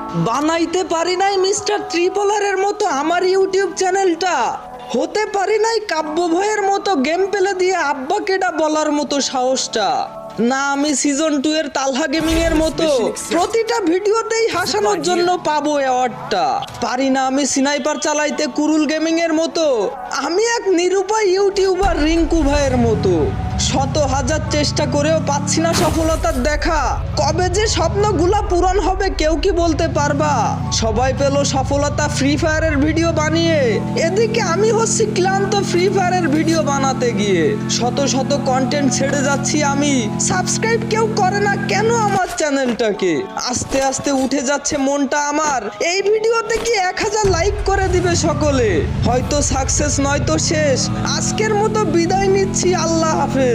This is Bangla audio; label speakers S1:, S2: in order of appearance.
S1: বানাইতে পারি নাই মিস্টার ত্রিপলারের মতো আমার ইউটিউব চ্যানেলটা, হতে পারি নাই কাব্য ভয়ের মতো গেম পেলে দিয়ে আব্বা কেডা বলার মতো সাহসটা, না আমি সিজন 2 এর তালহা গেমিং এর মতো প্রতিটা ভিডিওতেই হাসানোর জন্য পাবো অ্যাওয়ার্ডটা, পারি না আমি স্নাইপার চালাইতে কুরুল গেমিং এর মতো, আমি এক নিরুপায় ইউটিউবার রিঙ্কু ভাইয়ের মতো, শত হাজার চেষ্টা করেও পাচ্ছি না সফলতার দেখা, কবে যে স্বপ্নগুলা পূরণ হবে কেউ কি বলতে পারবা? সবাই পেল সফলতা ফ্রি ফায়ারের ভিডিও বানিয়ে, এদিকে আমি হচ্ছি ক্লান্ত ফ্রি ফায়ারের ভিডিও বানাতে গিয়ে, শত শত কন্টেন্ট ছেড়ে যাচ্ছি আমি, সাবস্ক্রাইব কেউ করে না কেন আমার চ্যানেলটাকে, আস্তে আস্তে উঠে যাচ্ছে মনটা আমার, এই ভিডিওতে কি 1000 লাইক করে দিবে সকলে, হয়তো সাকসেস নয়তো শেষ, আজকের মতো বিদায় নিচ্ছি, আল্লাহ হাফেজ।